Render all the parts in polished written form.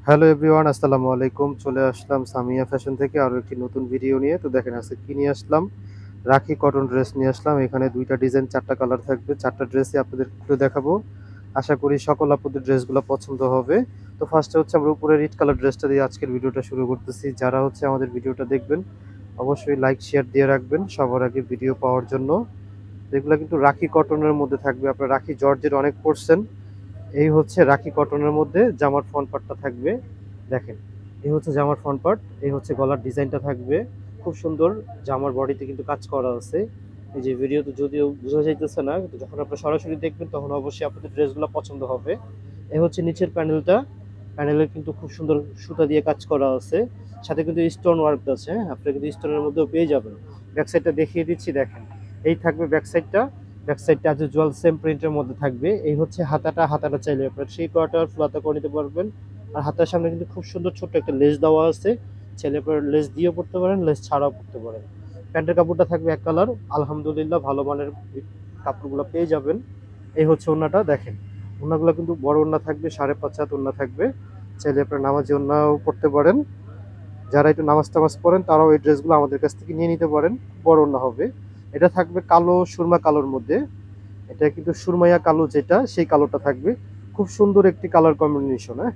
Hello everyone, আসসালামু আলাইকুম। চলে আসলাম সামিয়া ফ্যাশন থেকে আরও একটি নতুন ভিডিও নিয়ে। তো দেখেন আজকে কি নিয়ে আসলাম, রাখি কটন ড্রেস নিয়ে আসলাম। এখানে ২টা ডিজাইন ৪টা কালার থাকবে, ৪টা ড্রেসই আপনাদের খুলে দেখাবো। আশা করি সকল আপনাদের ড্রেসগুলো পছন্দ হবে। তো ফার্স্টে হচ্ছে আমরা উপরে রেড কালার ড্রেসটা দিয়ে আজকের ভিডিওটা শুরু করতেছি। যারা হচ্ছে আমাদের ভিডিওটা দেখবেন অবশ্যই লাইক শেয়ার দিয়ে রাখবেন সবার আগে ভিডিও পাওয়ার জন্য। এগুলো কিন্তু রাখি কটনের মধ্যে থাকবে, আপনার রাখি জর্জের অনেক পরছেন। এই হচ্ছে রাখি কটনের মধ্যে জামার ফ্রন্ট পার্টটা থাকবে। দেখেন, এই হচ্ছে জামার ফ্রন্ট পার্ট, এই হচ্ছে গলার ডিজাইনটা থাকবে। খুব সুন্দর জামার বডিতে কিন্তু কাজ করা আছে। এই যে ভিডিওতে যদিও বোঝা যাইতেছে না, কিন্তু যখন আপনারা সরাসরি দেখবেন তখন অবশ্যই আপনাদের ড্রেসগুলো পছন্দ হবে। এই হচ্ছে নিচের প্যানেলটা, প্যানেলে কিন্তু খুব সুন্দর সুতা দিয়ে কাজ করা আছে, সাথে কিন্তু স্টোন ওয়ার্ক আছে। হ্যাঁ, আপনি কিন্তু স্টোনের মধ্যেও পেয়ে যাবেন। ব্যাক সাইডটা দেখিয়ে দিচ্ছি, দেখেন এই থাকবে ব্যাক সাইডটা। ব্যাক সাইডটা আজ জুয়াল সেম প্রিন্টের মধ্যে থাকবে। এই হচ্ছে হাতাটা, হাতাটা চাইলে আপনার 3/4 ফুল হাতা করে নিতে পারবেন। আর হাতার সামনে কিন্তু খুব সুন্দর ছোট্ট একটা লেস দেওয়া আছে, চাইলে আপনার লেস দিয়েও পড়তে পারেন, লেস ছাড়াও পড়তে পারেন। প্যান্টের কাপড়টা থাকবে এক কালার, আলহামদুলিল্লাহ ভালো মানের কাপড়গুলো পেয়ে যাবেন। এই হচ্ছে ওড়নাটা, দেখেন ওড়নাগুলো কিন্তু বড় ওড়না থাকবে, 5.5 হাত ওড়না থাকবে, চাইলে আপনার নামাজি ওড়নাও পড়তে পারেন। যারা একটু নামাজ টামাজ পড়েন তারাও এই ড্রেসগুলো আমাদের কাছ থেকে নিয়ে নিতে পারেন, বড় ওড়না হবে। এটা থাকবে কালো সুরমা কালোর মধ্যে, এটা কিন্তু সুরমাইয়া কালো যেটা সেই কালোটা থাকবে। খুব সুন্দর একটি কালার কম্বিনেশন। হ্যাঁ,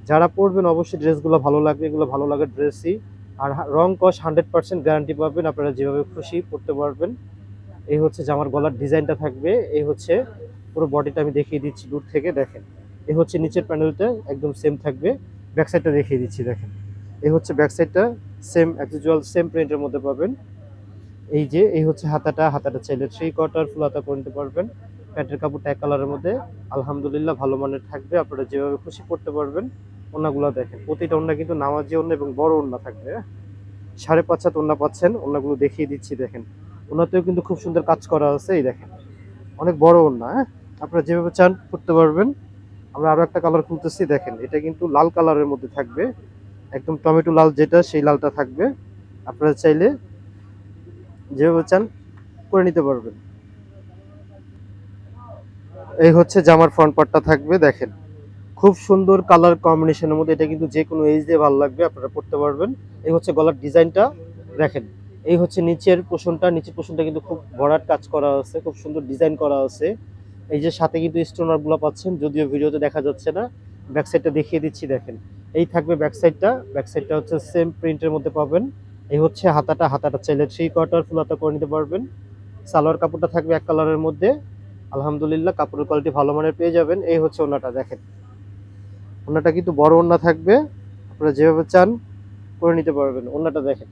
যারা পরবেন অবশ্যই ড্রেসগুলো ভালো লাগবে, এগুলো ভালো লাগার ড্রেসই। আর রং কস 100% গ্যারান্টি পাবেন, আপনারা যেভাবে খুশি পরতে পারবেন। এই হচ্ছে জামার গলার ডিজাইনটা থাকবে। এই হচ্ছে পুরো বডিটা আমি দেখিয়ে দিচ্ছি দূর থেকে, দেখেন এই হচ্ছে নিচের প্যানেলটা একদম সেম থাকবে। ব্যাক সাইডটা দেখিয়ে দিচ্ছি, দেখেন এই হচ্ছে ব্যাক সাইডটা, সেম অ্যাকচুয়াল সেম প্রিন্টের মধ্যে পাবেন। এই যে এই হচ্ছে হাতাটা, হাতাটা চাইলে 3/4 ফুল হাতা করে নিতে পারবেন। প্যান্টের কাপড়টা এক কালারের মধ্যে, আলহামদুলিল্লাহ ভালো মানের থাকবে, আপনারা যেভাবে খুশি পড়তে পারবেন। ওড়নাগুলো দেখেন, প্রতিটা ওড়না কিন্তু নামাজি ওড়না এবং বড় ওড়না থাকবে। 5.5 হাত ওড়না পাচ্ছেন, ওড়নাগুলো দেখিয়ে দিচ্ছি দেখেন। ওড়নাতেও কিন্তু খুব সুন্দর কাজ করা আছে, এই দেখেন অনেক বড় ওড়না। হ্যাঁ, আপনারা যেভাবে চান পড়তে পারবেন। আমরা আরো একটা কালার খুলতেছি, দেখেন এটা কিন্তু লাল কালারের মধ্যে থাকবে, একদম টমেটো লাল যেটা সেই লালটা থাকবে। আপনারা চাইলে যেভাবে চান করে নিতে পারবেন। এই হচ্ছে জামার ফ্রন্ট পার্টটা থাকবে, দেখেন খুব সুন্দর কালার কম্বিনেশনের মধ্যে, এটা কিন্তু যে কোনো এজ দিয়ে ভালো লাগবে, আপনারা পড়তে পারবেন। এই হচ্ছে গলার ডিজাইনটা, দেখেন এই হচ্ছে নিচের পোষণটা, নিচের পোষণটা কিন্তু খুব ভরাট কাজ করা আছে, খুব সুন্দর ডিজাইন করা আছে। এই যে সাথে কিন্তু স্টোনার গুলো পাচ্ছেন, যদিও ভিডিওতে দেখা যাচ্ছে না। ব্যাক সাইডটা দেখিয়ে দিচ্ছি, দেখেন এই থাকবে ব্যাক সাইডটা। ব্যাক সাইডটা হচ্ছে সেম প্রিন্টের মধ্যে পাবেন। এই হচ্ছে হাতাটা, হাতাটা চাইলে 3/4 ফুল হাতা করে নিতে পারবেন। সালোয়ার কাপড়টা থাকবে এক কালারের মধ্যে, আলহামদুলিল্লাহ কাপড়ের কোয়ালিটি ভালো মানের পেয়ে যাবেন। এই হচ্ছে ওড়নাটা, দেখেন ওড়নাটা কিন্তু বড় ওড়না থাকবে, আপনারা যেভাবে চান করে নিতে পারবেন। ওড়নাটা দেখেন,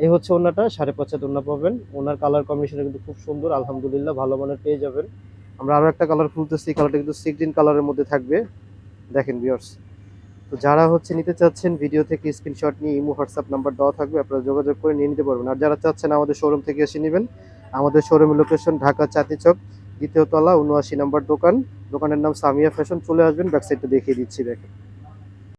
এই হচ্ছে ওড়নাটা, 5.5 হাত ওড়না পাবেন। ওনার কালার কম্বিনেশনটা কিন্তু খুব সুন্দর, আলহামদুলিল্লাহ ভালো মানের পেয়ে যাবেন। আমরা আরো একটা কালার খুলতেছি, কালারটা কিন্তু সি গ্রিন কালারের মধ্যে থাকবে, দেখেন ভিউয়ার্স। তো যারা হচ্ছে নিতে চাচ্ছেন ভিডিও থেকে স্ক্রিনশট নিয়ে ইমো হোয়াটসঅ্যাপ নাম্বার দেওয়া থাকবে, আপনারা যোগাযোগ করে নিয়ে নিতে পারবেন। আর যারা চাচ্ছেন আমাদের শোরুম থেকে এসে নেবেন, আমাদের শোরুমের লোকেশন ঢাকা চাঁদনী চক, দ্বিতীয় তলা, ৭৯ নম্বর দোকান। দোকানের নাম সামিয়া ফ্যাশন। চলে আসবেন, ব্যাক সাইডটা দেখিয়ে দিচ্ছি, দেখেন